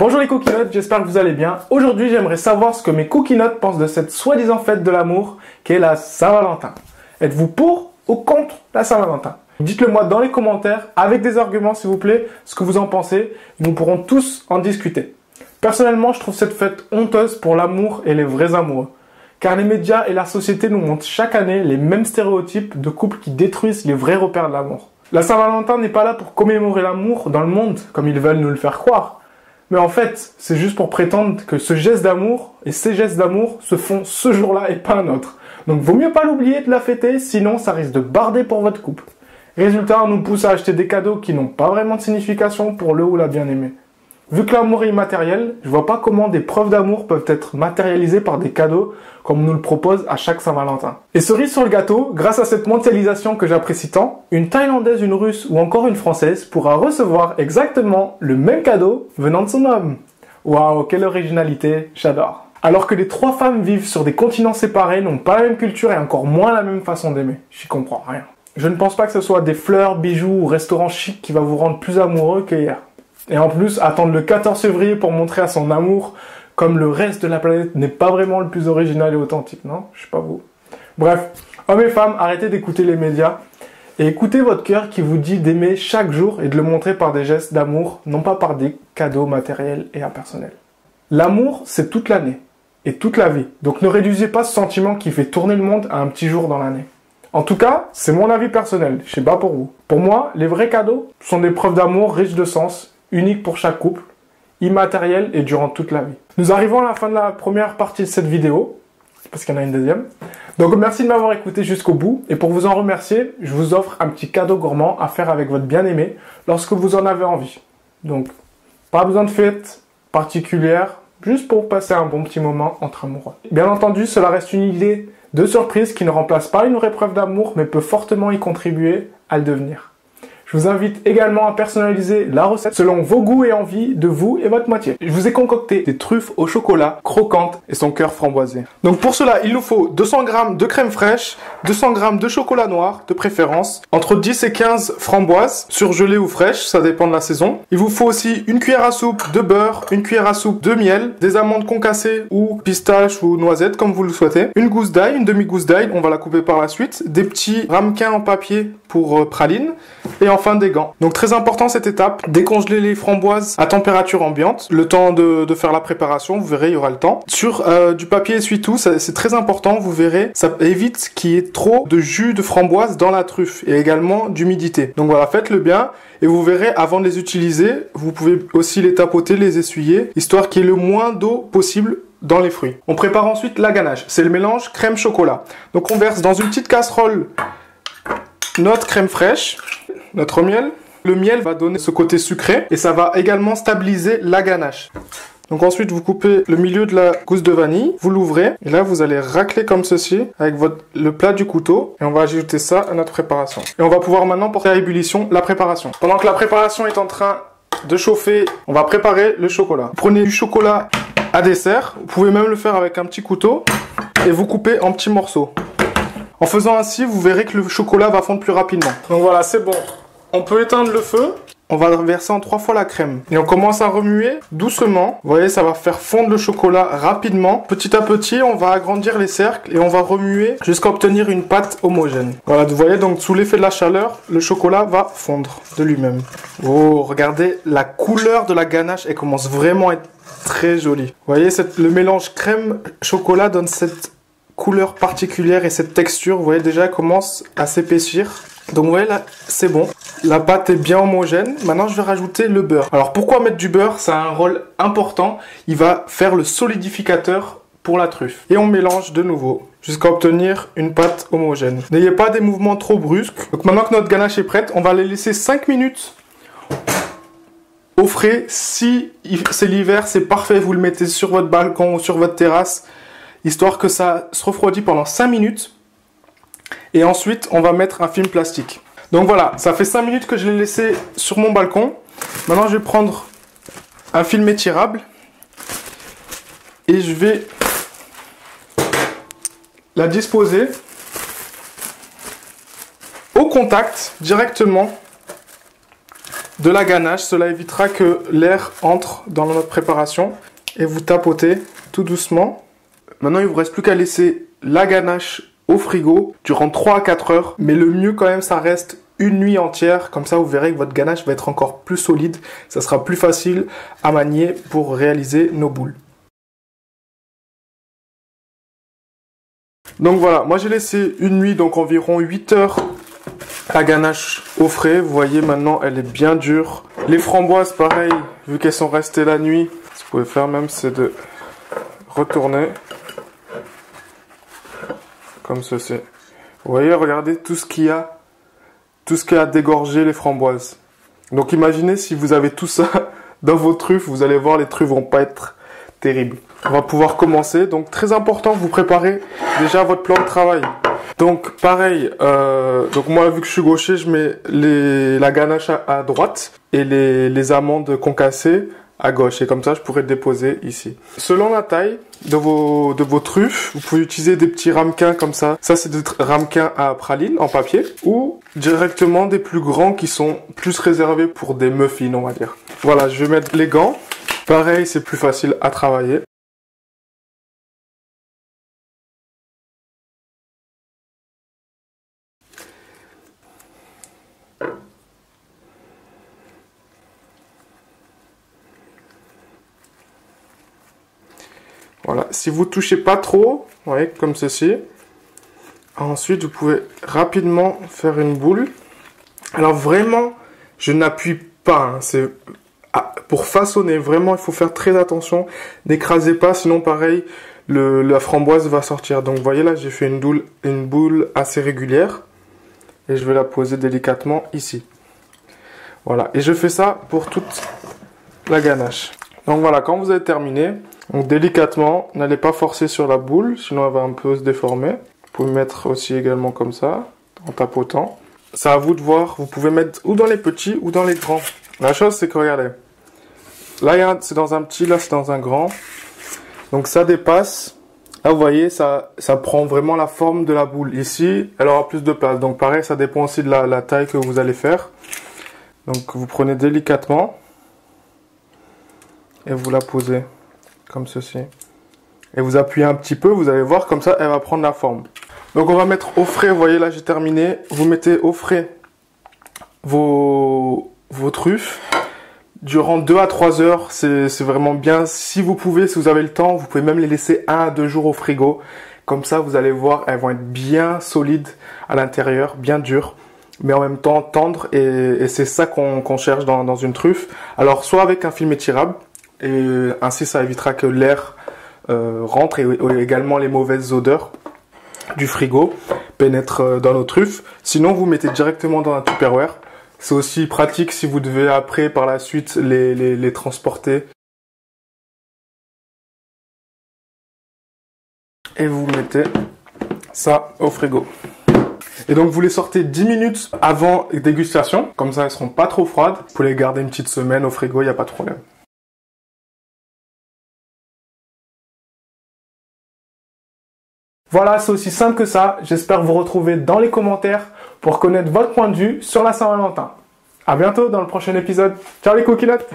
Bonjour les cookinotes, j'espère que vous allez bien. Aujourd'hui, j'aimerais savoir ce que mes cookinotes pensent de cette soi-disant fête de l'amour qu'est la Saint-Valentin. Êtes-vous pour ou contre la Saint-Valentin? Dites-le moi dans les commentaires, avec des arguments s'il vous plaît, ce que vous en pensez. Nous pourrons tous en discuter. Personnellement, je trouve cette fête honteuse pour l'amour et les vrais amoureux. Car les médias et la société nous montrent chaque année les mêmes stéréotypes de couples qui détruisent les vrais repères de l'amour. La Saint-Valentin n'est pas là pour commémorer l'amour dans le monde, comme ils veulent nous le faire croire. Mais en fait, c'est juste pour prétendre que ce geste d'amour et ces gestes d'amour se font ce jour-là et pas un autre. Donc vaut mieux pas l'oublier de la fêter, sinon ça risque de barder pour votre couple. Résultat, on nous pousse à acheter des cadeaux qui n'ont pas vraiment de signification pour le ou la bien-aimée. Vu que l'amour est immatériel, je vois pas comment des preuves d'amour peuvent être matérialisées par des cadeaux comme nous le propose à chaque Saint-Valentin. Et cerise sur le gâteau, grâce à cette mondialisation que j'apprécie tant, une Thaïlandaise, une Russe ou encore une Française pourra recevoir exactement le même cadeau venant de son homme. Waouh, quelle originalité, j'adore. Alors que les trois femmes vivent sur des continents séparés, n'ont pas la même culture et encore moins la même façon d'aimer. J'y comprends rien. Je ne pense pas que ce soit des fleurs, bijoux ou restaurants chics qui va vous rendre plus amoureux qu'hier. Et en plus, attendre le 14 février pour montrer à son amour, comme le reste de la planète, n'est pas vraiment le plus original et authentique, non? Je sais pas vous. Bref, hommes et femmes, arrêtez d'écouter les médias et écoutez votre cœur qui vous dit d'aimer chaque jour et de le montrer par des gestes d'amour, non pas par des cadeaux matériels et impersonnels. L'amour, c'est toute l'année et toute la vie. Donc ne réduisez pas ce sentiment qui fait tourner le monde à un petit jour dans l'année. En tout cas, c'est mon avis personnel, je sais pas pour vous. Pour moi, les vrais cadeaux sont des preuves d'amour riches de sens, uniques pour chaque couple, immatérielles et durant toute la vie. Nous arrivons à la fin de la première partie de cette vidéo, parce qu'il y en a une deuxième. Donc merci de m'avoir écouté jusqu'au bout, et pour vous en remercier, je vous offre un petit cadeau gourmand à faire avec votre bien-aimé lorsque vous en avez envie. Donc, pas besoin de fête particulière, juste pour passer un bon petit moment entre amoureux. Bien entendu, cela reste une idée de surprise qui ne remplace pas une vraie preuve d'amour, mais peut fortement y contribuer à le devenir. Je vous invite également à personnaliser la recette selon vos goûts et envies de vous et votre moitié. Je vous ai concocté des truffes au chocolat croquantes et son cœur framboisé. Donc pour cela, il nous faut 200 g de crème fraîche, 200 g de chocolat noir de préférence, entre 10 et 15 framboises, surgelées ou fraîches, ça dépend de la saison. Il vous faut aussi une cuillère à soupe de beurre, une cuillère à soupe de miel, des amandes concassées ou pistaches ou noisettes comme vous le souhaitez, une gousse d'ail, une demi-gousse d'ail, on va la couper par la suite, des petits ramequins en papier pour praline, et enfin des gants. Donc très important cette étape, décongeler les framboises à température ambiante, le temps de faire la préparation, vous verrez il y aura le temps. Sur du papier essuie-tout, c'est très important, vous verrez, ça évite qu'il y ait trop de jus de framboise dans la truffe et également d'humidité. Donc voilà, faites-le bien et vous verrez avant de les utiliser, vous pouvez aussi les tapoter, les essuyer, histoire qu'il y ait le moins d'eau possible dans les fruits. On prépare ensuite la ganache, c'est le mélange crème-chocolat. Donc on verse dans une petite casserole notre crème fraîche, notre miel. Le miel va donner ce côté sucré et ça va également stabiliser la ganache. Donc ensuite vous coupez le milieu de la gousse de vanille, vous l'ouvrez et là vous allez racler comme ceci avec le plat du couteau et on va ajouter ça à notre préparation. Et on va pouvoir maintenant porter à ébullition la préparation. Pendant que la préparation est en train de chauffer, on va préparer le chocolat. Vous prenez du chocolat à dessert, vous pouvez même le faire avec un petit couteau et vous coupez en petits morceaux. En faisant ainsi, vous verrez que le chocolat va fondre plus rapidement. Donc voilà, c'est bon. On peut éteindre le feu. On va verser en 3 fois la crème. Et on commence à remuer doucement. Vous voyez, ça va faire fondre le chocolat rapidement. Petit à petit, on va agrandir les cercles et on va remuer jusqu'à obtenir une pâte homogène. Voilà, vous voyez, donc sous l'effet de la chaleur, le chocolat va fondre de lui-même. Oh, regardez la couleur de la ganache. Elle commence vraiment à être très jolie. Vous voyez, le mélange crème-chocolat donne cette couleur particulière et cette texture, vous voyez déjà elle commence à s'épaissir. Donc vous voyez là, c'est bon. La pâte est bien homogène. Maintenant je vais rajouter le beurre. Alors pourquoi mettre du beurre? Ça a un rôle important. Il va faire le solidificateur pour la truffe. Et on mélange de nouveau jusqu'à obtenir une pâte homogène. N'ayez pas des mouvements trop brusques. Donc maintenant que notre ganache est prête, on va les laisser 5 minutes au frais. Si c'est l'hiver, c'est parfait. Vous le mettez sur votre balcon ou sur votre terrasse, histoire que ça se refroidit pendant 5 minutes. Et ensuite, on va mettre un film plastique. Donc voilà, ça fait 5 minutes que je l'ai laissé sur mon balcon. Maintenant, je vais prendre un film étirable. Et je vais la disposer au contact directement de la ganache. Cela évitera que l'air entre dans notre préparation. Et vous tapotez tout doucement. Maintenant, il ne vous reste plus qu'à laisser la ganache au frigo durant 3 à 4 heures. Mais le mieux quand même, ça reste une nuit entière. Comme ça, vous verrez que votre ganache va être encore plus solide. Ça sera plus facile à manier pour réaliser nos boules. Donc voilà, moi j'ai laissé une nuit, donc environ 8 heures, la ganache au frais. Vous voyez maintenant, elle est bien dure. Les framboises, pareil, vu qu'elles sont restées la nuit, ce que vous pouvez faire même, c'est de retourner comme ceci. Vous voyez, regardez tout ce qu'il y a à dégorger les framboises. Donc imaginez si vous avez tout ça dans vos truffes, vous allez voir, les truffes vont pas être terribles. On va pouvoir commencer. Donc très important, vous préparez déjà votre plan de travail. Donc pareil, donc moi vu que je suis gaucher, je mets la ganache à droite et les amandes concassées à gauche. Et comme ça, je pourrais déposer ici. Selon la taille de vos truffes, vous pouvez utiliser des petits ramequins comme ça. Ça, c'est des ramequins à praline en papier ou directement des plus grands qui sont plus réservés pour des muffins, on va dire. Voilà, je vais mettre les gants. Pareil, c'est plus facile à travailler. Voilà, si vous touchez pas trop, vous voyez, comme ceci. Ensuite, vous pouvez rapidement faire une boule. Alors vraiment, je n'appuie pas, hein, pour façonner, vraiment, il faut faire très attention. N'écrasez pas, sinon pareil, la framboise va sortir. Donc vous voyez là, j'ai fait une boule assez régulière. Et je vais la poser délicatement ici. Voilà, et je fais ça pour toute la ganache. Donc voilà, quand vous avez terminé, donc délicatement, n'allez pas forcer sur la boule, sinon elle va un peu se déformer. Vous pouvez mettre aussi également comme ça, en tapotant. C'est à vous de voir, vous pouvez mettre ou dans les petits ou dans les grands. La chose c'est que regardez, là c'est dans un petit, là c'est dans un grand. Donc ça dépasse. Là vous voyez, ça prend vraiment la forme de la boule. Ici, elle aura plus de place. Donc pareil, ça dépend aussi de la taille que vous allez faire. Donc vous prenez délicatement et vous la posez comme ceci. Et vous appuyez un petit peu, vous allez voir, comme ça elle va prendre la forme. Donc on va mettre au frais, vous voyez là j'ai terminé. Vous mettez au frais vos truffes. Durant 2 à 3 heures, c'est vraiment bien. Si vous pouvez, si vous avez le temps, vous pouvez même les laisser 1 à 2 jours au frigo. Comme ça, vous allez voir, elles vont être bien solides à l'intérieur, bien dures, mais en même temps tendres. Et c'est ça qu'on cherche dans une truffe. Alors, soit avec un film étirable, et ainsi ça évitera que l'air rentre et également les mauvaises odeurs du frigo pénètrent dans nos truffes. Sinon, vous mettez directement dans un Tupperware. C'est aussi pratique si vous devez après, par la suite, les transporter. Et vous mettez ça au frigo. Et donc vous les sortez 10 minutes avant dégustation. Comme ça, elles ne seront pas trop froides. Vous pouvez les garder une petite semaine au frigo, il n'y a pas de problème. Voilà, c'est aussi simple que ça. J'espère vous retrouver dans les commentaires pour connaître votre point de vue sur la Saint-Valentin. À bientôt dans le prochain épisode. Ciao les coquillettes!